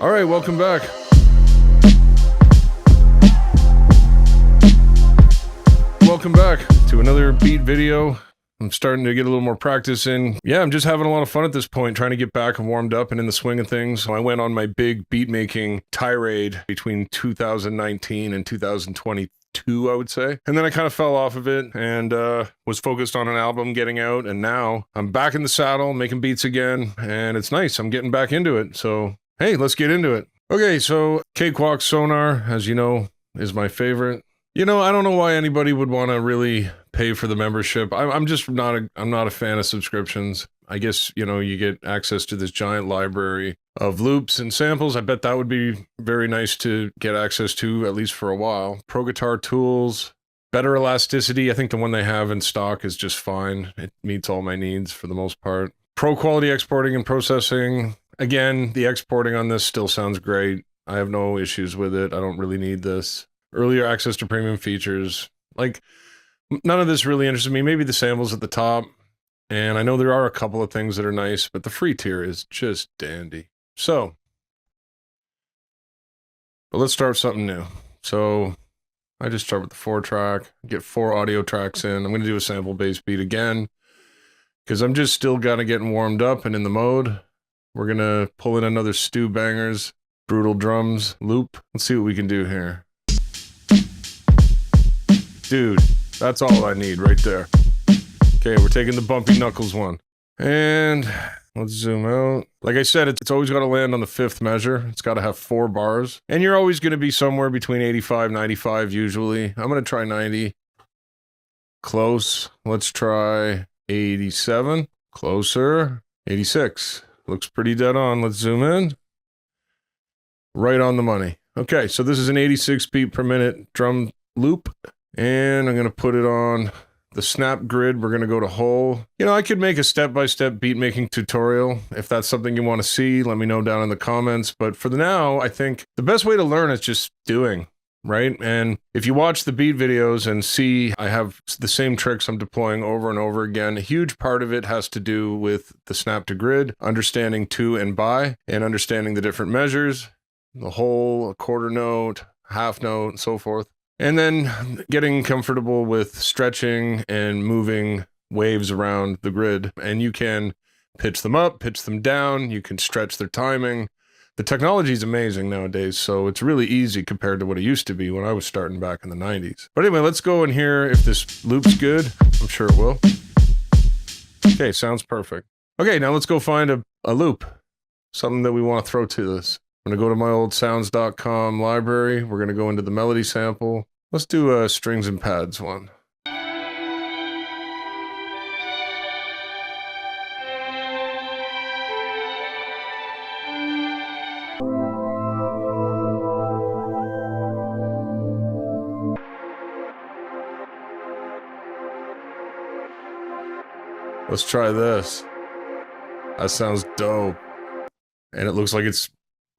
All right, welcome back. Welcome back to another beat video. I'm starting to get a little more practice in. Yeah, I'm just having a lot of fun at this point, trying to get back and warmed up and in the swing of things. So I went on my big beat making tirade between 2019 and 2022, I would say. And then I kind of fell off of it and was focused on an album getting out. And now I'm back in the saddle, making beats again. And it's nice. I'm getting back into it. So, hey, let's get into it. Okay, so Cakewalk Sonar, as you know, is my favorite. You know, I don't know why anybody would want to really pay for the membership. I'm just not a fan of subscriptions. I guess, you know, you get access to this giant library of loops and samples. I bet that would be very nice to get access to, at least for a while. Pro Guitar tools, better elasticity. I think the one they have in stock is just fine. It meets all my needs for the most part. Pro quality exporting and processing. Again, the exporting on this still sounds great. I have no issues with it. I don't really need this. Earlier access to premium features. Like, none of this really interests me. Maybe the samples at the top. And I know there are a couple of things that are nice, but the free tier is just dandy. So, but let's start something new. So, I just start with the 4-track, get 4 audio tracks in. I'm going to do a sample-based beat again, because I'm just still kind of getting warmed up and in the mode. We're going to pull in another Stu Bangers, brutal drums loop. Let's see what we can do here. Dude, that's all I need right there. Okay, we're taking the bumpy knuckles one. And let's zoom out. Like I said, it's always got to land on the 5th measure. It's got to have 4 bars. And you're always going to be somewhere between 85, 95 usually. I'm going to try 90. Close. Let's try 87. Closer. 86. Looks pretty dead on. Let's zoom in. Right on the money. Okay, so this is an 86 beat per minute drum loop. And I'm going to put it on the snap grid. We're going to go to whole. You know, I could make a step-by-step beat making tutorial. If that's something you want to see, let me know down in the comments. But for now, I think the best way to learn is just doing, right? And if you watch the beat videos and see I have the same tricks I'm deploying over and over again, a huge part of it has to do with the snap to grid, understanding to and by, and understanding the different measures, the whole, a quarter note, half note, and so forth. And then getting comfortable with stretching and moving waves around the grid. And you can pitch them up, pitch them down. You can stretch their timing. The technology is amazing nowadays, so it's really easy compared to what it used to be when I was starting back in the 90s. But anyway, let's go in here if this loop's good. I'm sure it will. Okay, sounds perfect. Okay, now let's go find a loop. Something that we want to throw to this. I'm going to go to my old sounds.com library. We're going to go into the melody sample. Let's do a strings and pads one. Let's try this. That sounds dope. And it looks like it's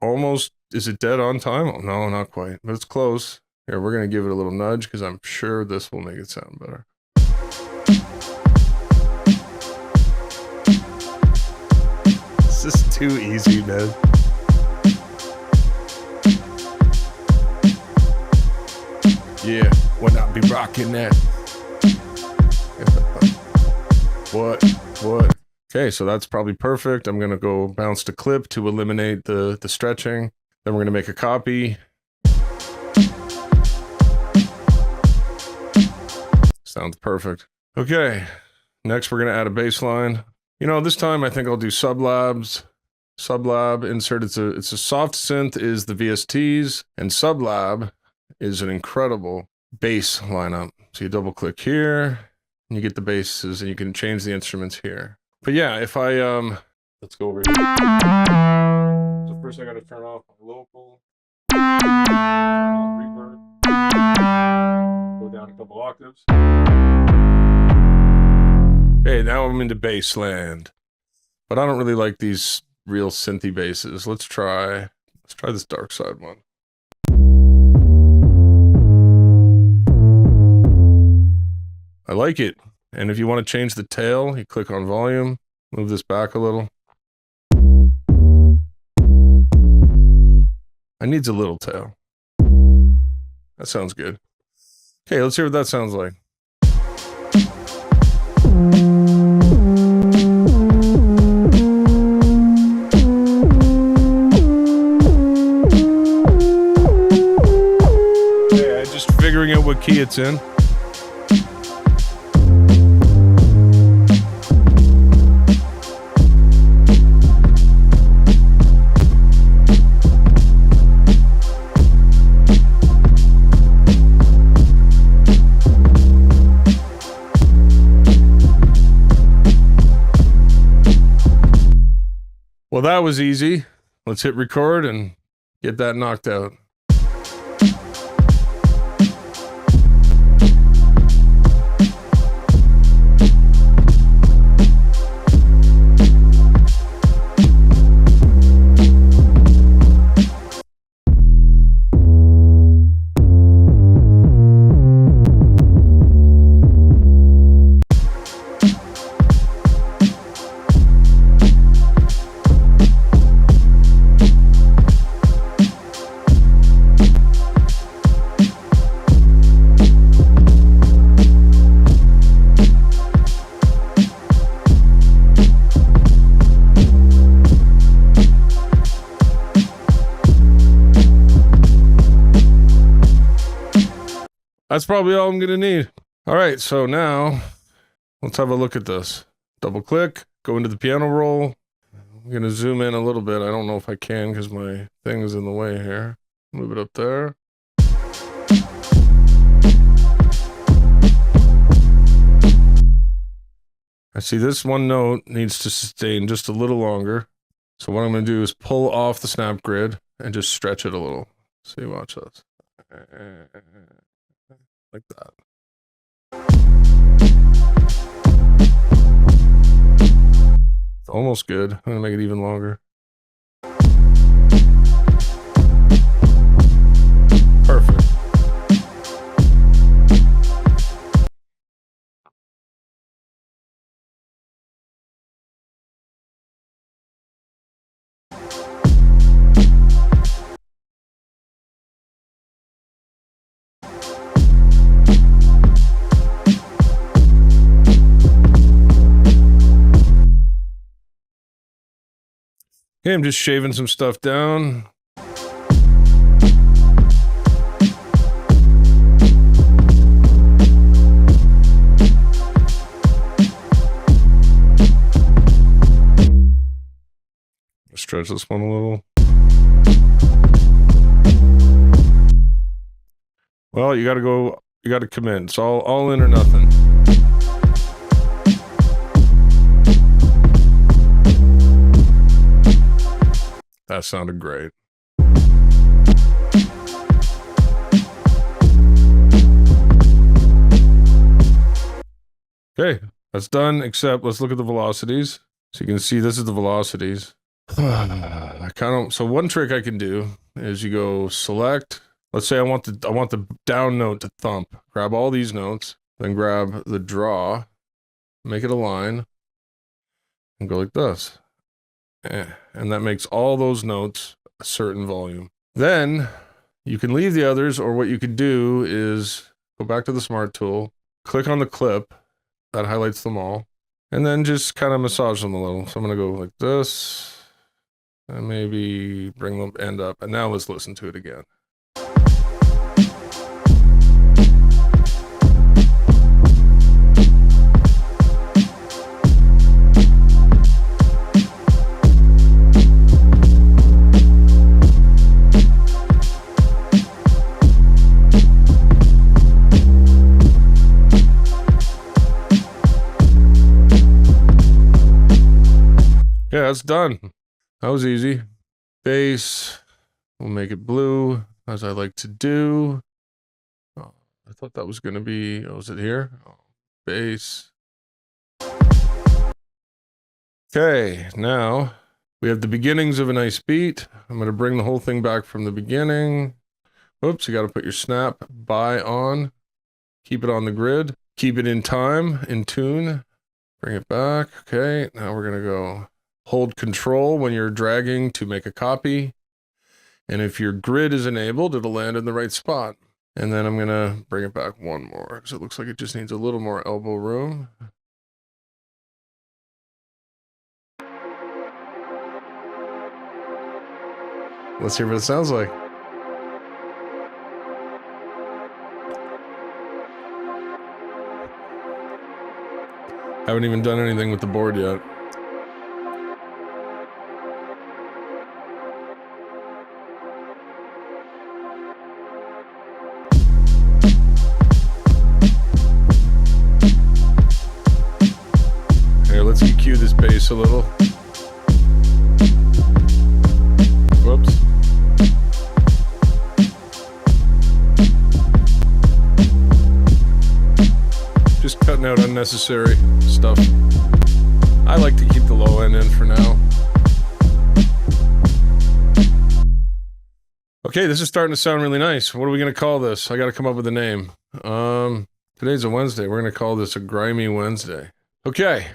almost, is it dead on time? Oh, no, not quite, but it's close. Here, we're going to give it a little nudge because I'm sure this will make it sound better. This is too easy, man. Yeah, when I be rocking that. What? Okay, so that's probably perfect. I'm going to go bounce to clip to eliminate the stretching. Then we're going to make a copy. Sounds perfect. Okay, next we're going to add a bass line. You know, this time I think I'll do sublabs. Sublab insert, it's a soft synth is the VSTs, and sublab is an incredible bass lineup. So you double click here, and you get the basses, and you can change the instruments here. But yeah, if I, let's go over here. So first I gotta turn off my local, turn off reverb, go down a couple octaves. Okay, now I'm into bass land. But I don't really like these real synthy basses. Let's try this dark side one. I like it. And if you want to change the tail, you click on volume, move this back a little. I needs a little tail. That sounds good. Okay, let's hear what that sounds like. Okay, I'm just figuring out what key it's in. Well, that was easy. Let's hit record and get that knocked out. That's probably all I'm gonna need. All right, so now let's have a look at this. Double click, go into the piano roll. I'm gonna zoom in a little bit. I don't know if I can because my thing is in the way here. Move it up there. I see this one note needs to sustain just a little longer. So what I'm gonna do is pull off the snap grid and just stretch it a little. See, watch this. Like that. It's almost good. I'm gonna make it even longer. Perfect. Okay, I'm just shaving some stuff down. Stretch this one a little. Well, you gotta commit. It's all in or nothing. That sounded great. Okay, that's done, except let's look at the velocities. So you can see this is the velocities. So one trick I can do is you go select, let's say I want the down note to thump. Grab all these notes, then grab the draw, make it a line, and go like this. And that makes all those notes a certain volume. Then you can leave the others, or what you could do is go back to the smart tool, click on the clip that highlights them all, and then just kind of massage them a little. So I'm gonna go like this, and maybe bring the end up. And now let's listen to it again. Yeah, that's done. That was easy. Bass, we'll make it blue, as I like to do. Oh, I thought that was gonna be, oh, is it here? Oh, bass. Okay, now we have the beginnings of a nice beat. I'm gonna bring the whole thing back from the beginning. Oops, you gotta put your snap by on. Keep it on the grid. Keep it in time, in tune. Bring it back. Okay, now we're gonna go hold control when you're dragging to make a copy. And if your grid is enabled, it'll land in the right spot. And then I'm gonna bring it back one more, because it looks like it just needs a little more elbow room. Let's hear what it sounds like. Haven't even done anything with the board yet. Here, let's EQ this bass a little. Whoops. Just cutting out unnecessary stuff. I like to keep the low end in for now. Okay, this is starting to sound really nice. What are we going to call this? I got to come up with a name. Today's a Wednesday. We're going to call this a Grimey Wednesday. Okay,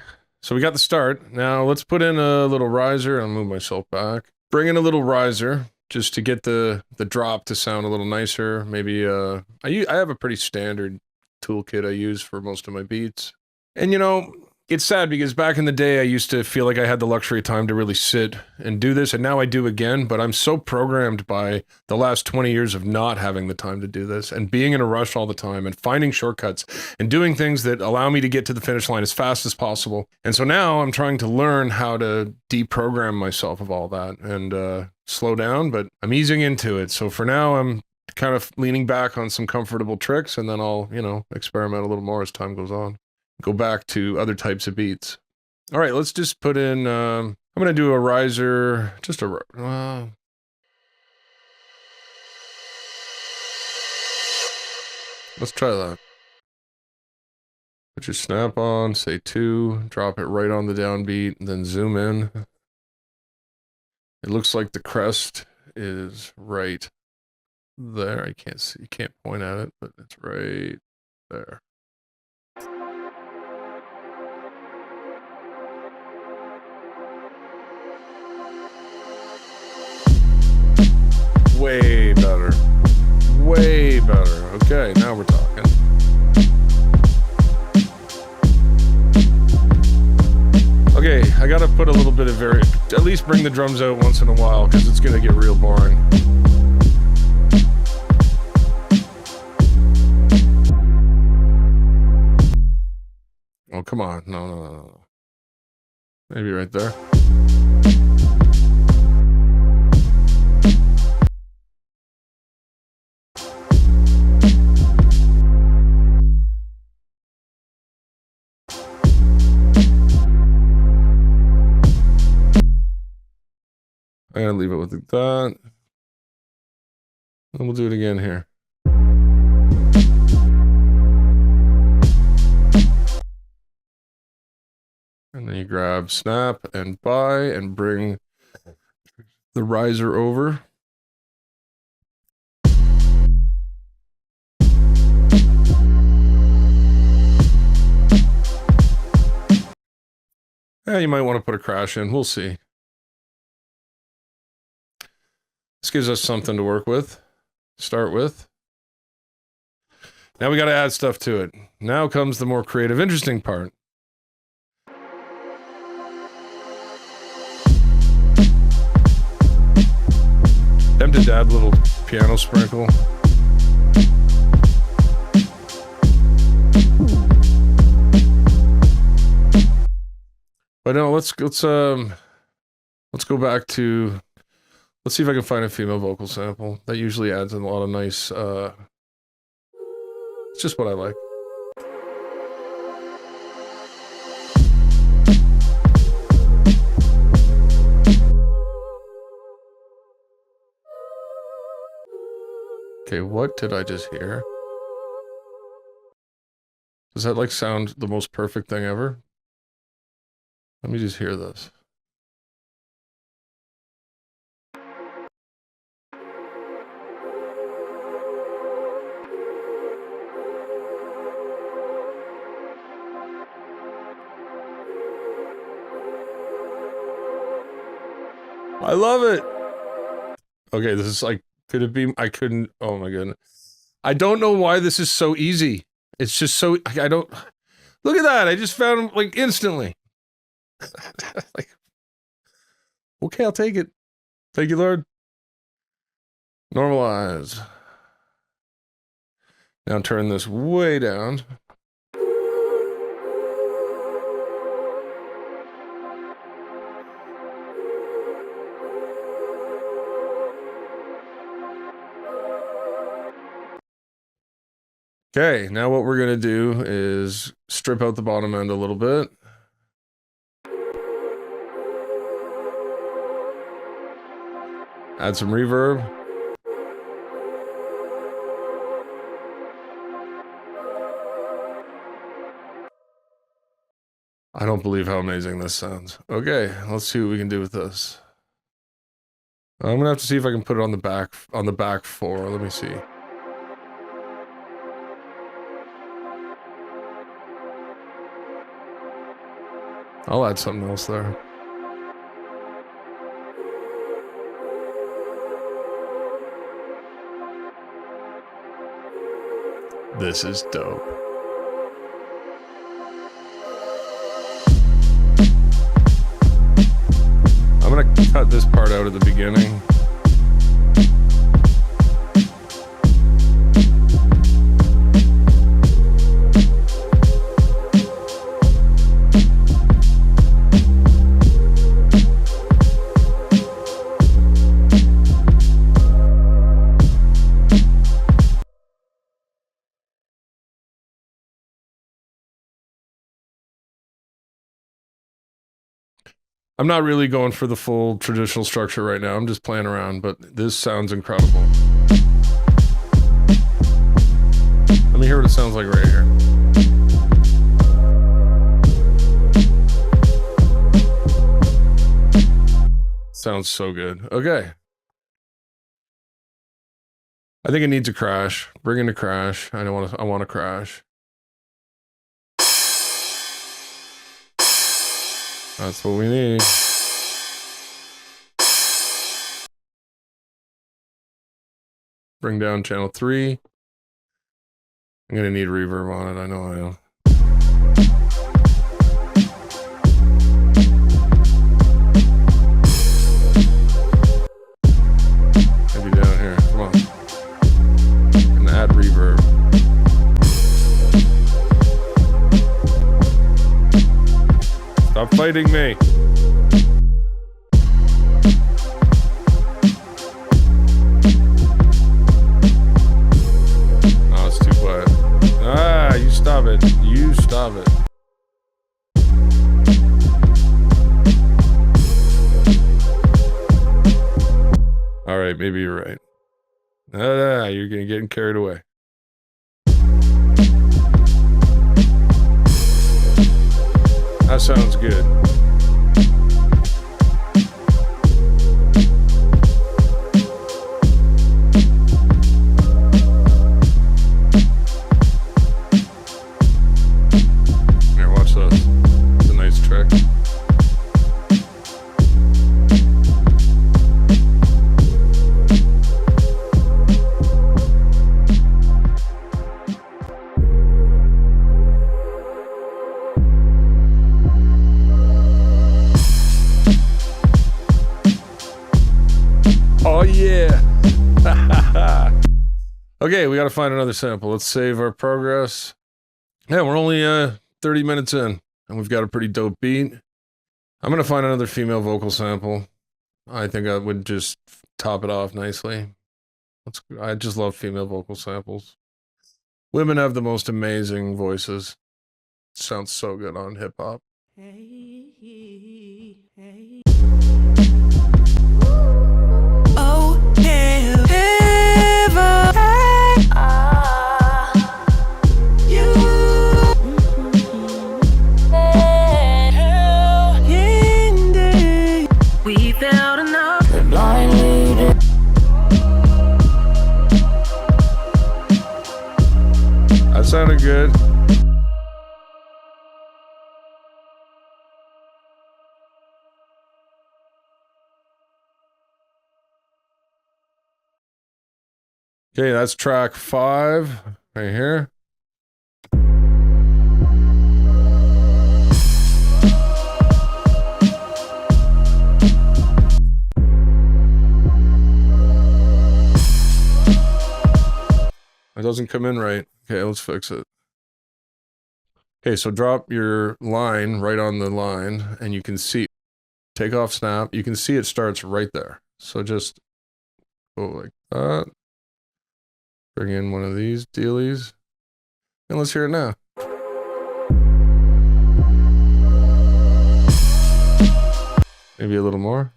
so we got the start. Now let's put in a little riser. I'll move myself back. Bring in a little riser just to get the drop to sound a little nicer. Maybe I have a pretty standard toolkit I use for most of my beats. And you know, it's sad because back in the day I used to feel like I had the luxury of time to really sit and do this, and now I do again, but I'm so programmed by the last 20 years of not having the time to do this and being in a rush all the time and finding shortcuts and doing things that allow me to get to the finish line as fast as possible. And so now I'm trying to learn how to deprogram myself of all that and slow down, but I'm easing into it. So for now I'm kind of leaning back on some comfortable tricks, and then I'll, you know, experiment a little more as time goes on. Go back to other types of beats. All right, let's just put in, I'm going to do a riser, just a, let's try that. Put your snap on, say 2, drop it right on the downbeat, and then zoom in. It looks like the crest is right there. I can't see, you can't point at it, but it's right there. Way better. Way better. Okay, now we're talking. Okay, I gotta put a little bit of at least bring the drums out once in a while, because it's gonna get real boring. Oh, come on. No. Maybe right there. I'm gonna leave it with that. And we'll do it again here. And then you grab snap and buy and bring the riser over. Yeah, you might want to put a crash in. We'll see. This gives us something to work with, start with. Now we got to add stuff to it. Now comes the more creative, interesting part. Tempted to add a little piano sprinkle. But no, let's go back to, let's see if I can find a female vocal sample. That usually adds a lot of nice, it's just what I like. Okay, what did I just hear? Does that like sound the most perfect thing ever? Let me just hear this. I love it. Okay, this is like, could it be? I couldn't. Oh my goodness. I don't know why this is so easy. It's just so, I don't, look at that. I just found him like instantly. Like, okay, I'll take it. Thank you, Lord. Normalize. Now turn this way down. Okay, now what we're gonna do is strip out the bottom end a little bit. Add some reverb. I don't believe how amazing this sounds. Okay, let's see what we can do with this. I'm gonna have to see if I can put it on the back four. Let me see. I'll add something else there. This is dope. I'm gonna cut this part out at the beginning. I'm not really going for the full traditional structure right now. I'm just playing around, but this sounds incredible. Let me hear what it sounds like right here. Sounds so good. Okay. I think it needs a crash. Bring in a crash. I want a crash. That's what we need. Bring down channel 3. I'm gonna need reverb on it, I know I am. Maybe down here, come on. And add reverb. Stop fighting me. Oh, it's too quiet. Ah, you stop it. You stop it. All right, maybe you're right. Ah, you're getting carried away. That sounds good. Here, watch this. It's a nice trick. Oh yeah. Okay, we gotta find another sample. Let's save our progress. Yeah, we're only 30 minutes in, and we've got a pretty dope beat. I'm gonna find another female vocal sample. I think I would just top it off nicely. I just love female vocal samples. Women have the most amazing voices. Sounds so good on hip-hop. Oh, we felt enough. That sounded good. Okay, that's track 5 right here. It doesn't come in right. Okay, let's fix it. Okay, so drop your line right on the line, and you can see, take off snap, you can see it starts right there. So just go like that. Bring in one of these dealies, and let's hear it now. Maybe a little more.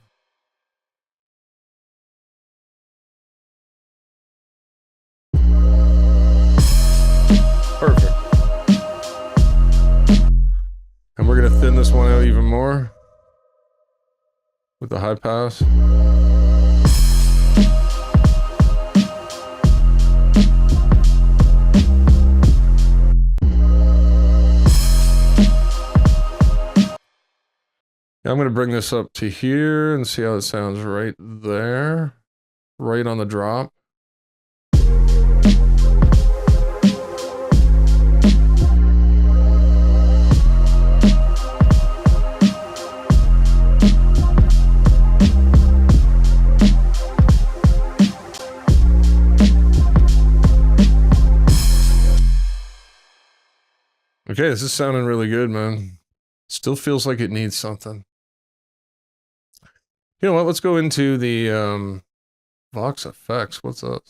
Perfect. And we're gonna thin this one out even more with the high pass. I'm going to bring this up to here and see how it sounds right there, right on the drop. Okay, this is sounding really good, man. Still feels like it needs something. You know what? Let's go into the VOX FX. What's up?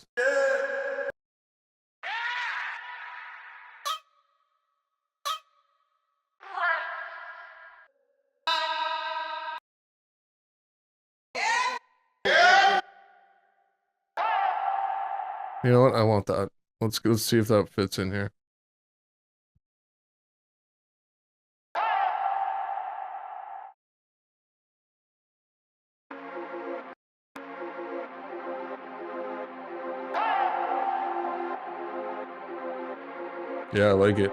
You know what? I want that. Let's see if that fits in here. Yeah, I like it.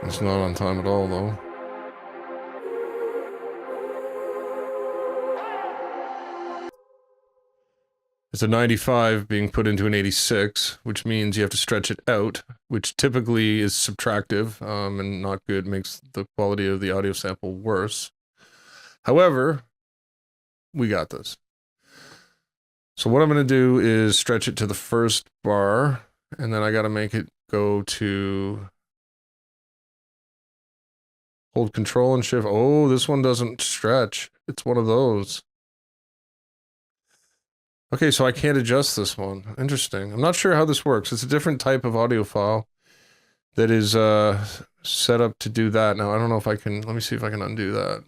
It's not on time at all, though. It's a 95 being put into an 86, which means you have to stretch it out, which typically is subtractive and not good, makes the quality of the audio sample worse. However, we got this. So what I'm going to do is stretch it to the first bar, and then I got to make it go to... Hold control and shift. Oh, this one doesn't stretch. It's one of those. Okay, so I can't adjust this one. Interesting. I'm not sure how this works. It's a different type of audio file that is set up to do that. Now, I don't know if I can... Let me see if I can undo that.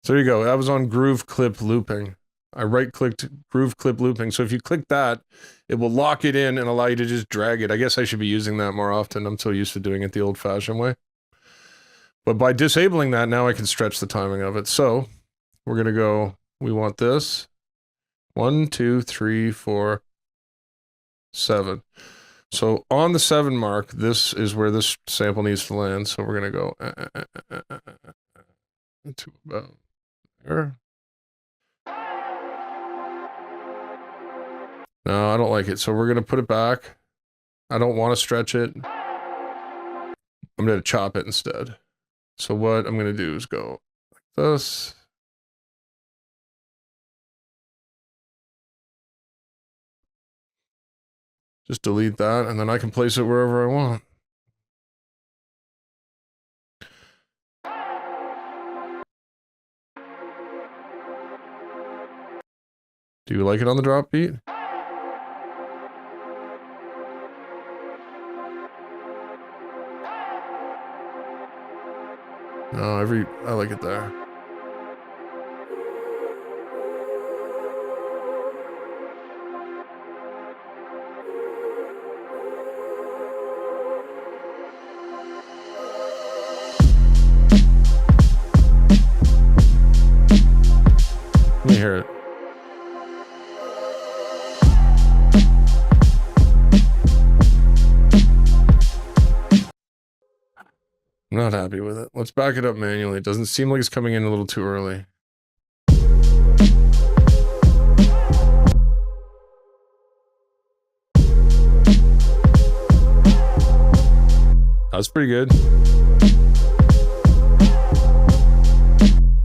So there you go. That was on Groove Clip Looping. I right-clicked Groove Clip Looping. So if you click that, it will lock it in and allow you to just drag it. I guess I should be using that more often. I'm so used to doing it the old-fashioned way. But by disabling that, now I can stretch the timing of it. So we're going to go, we want this. 1, 2, 3, 4, 7. So on the 7 mark, this is where this sample needs to land. So we're going to go to about there. No, I don't like it. So we're going to put it back. I don't want to stretch it. I'm going to chop it instead. So what I'm going to do is go like this. Just delete that, and then I can place it wherever I want. Do you like it on the drop beat? No, I like it there. Let me hear it. I'm not happy with it. Let's back it up manually. It doesn't seem like it's coming in a little too early. That's pretty good.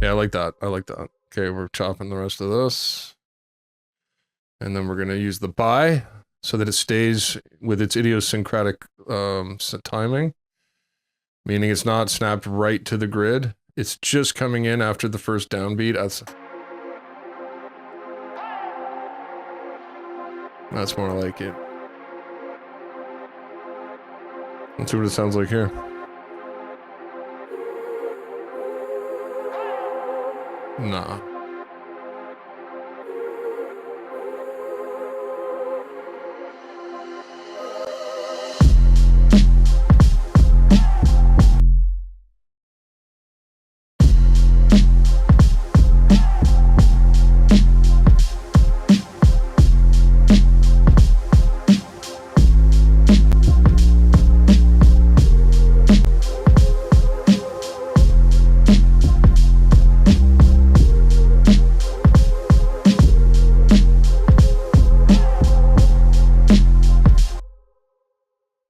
Yeah, I like that. I like that. Okay, we're chopping the rest of this. And then we're going to use the buy so that it stays with its idiosyncratic timing. Meaning it's not snapped right to the grid. It's just coming in after the first downbeat. That's more like it. Let's see what it sounds like here. Nah.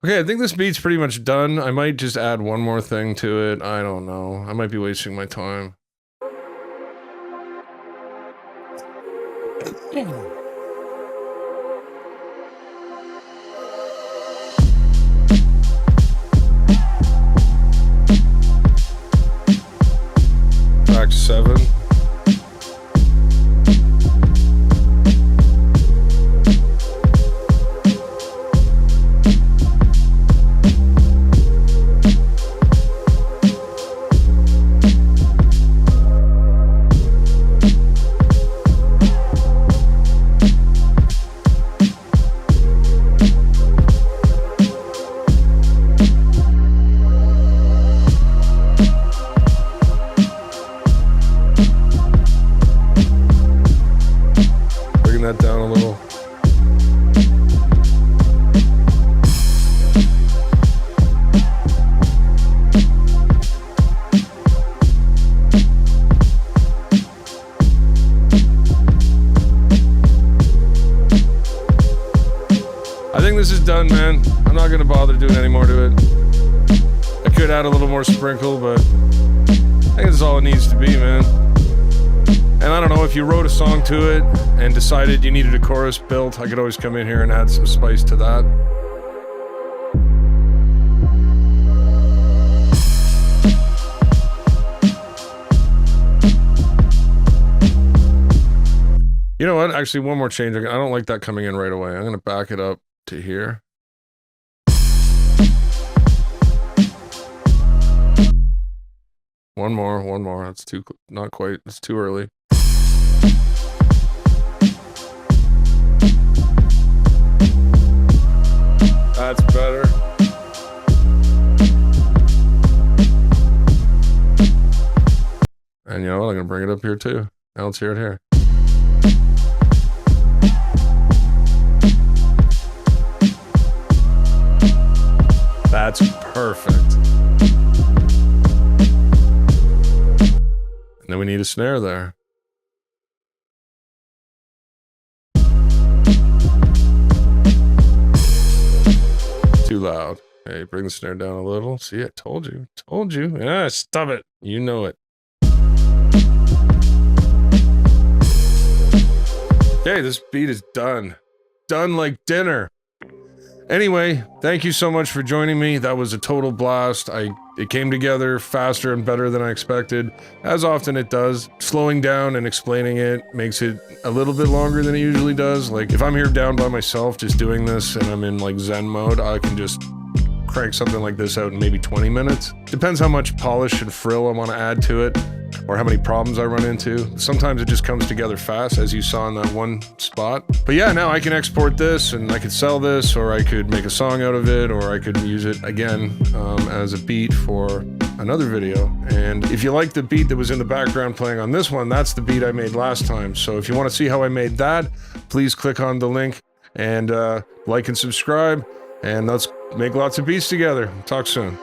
Okay, I think this beat's pretty much done. I might just add one more thing to it. I don't know. I might be wasting my time. Track 7. That down a little. I think this is done, man. I'm not gonna bother doing any more to it. I could add a little more sprinkle, but I think that's all it needs to be, man. And I don't know, if you wrote a song to it and decided you needed a chorus built, I could always come in here and add some spice to that. You know what? Actually, one more change. I don't like that coming in right away. I'm going to back it up to here. One more. That's too, not quite. It's too early. That's better. And you know what? I'm gonna bring it up here too. Now let's hear it here. That's perfect. And then we need a snare there. Too loud. Hey, bring the snare down a little. See, I told you. Told you. Ah, stop it. You know it. Okay, this beat is done. Done like dinner. Anyway, thank you so much for joining me. That was a total blast. It came together faster and better than I expected, as often it does. Slowing down and explaining it makes it a little bit longer than it usually does. Like, if I'm here down by myself just doing this and I'm in like Zen mode, I can just crank something like this out in maybe 20 minutes. Depends how much polish and frill I want to add to it, or how many problems I run into. Sometimes it just comes together fast, as you saw in that one spot. But yeah, now I can export this, and I could sell this, or I could make a song out of it, or I could use it again as a beat for another video. And if you like the beat that was in the background playing on this one, that's the beat I made last time. So if you want to see how I made that, please click on the link and like and subscribe, and let's make lots of beats together. Talk soon.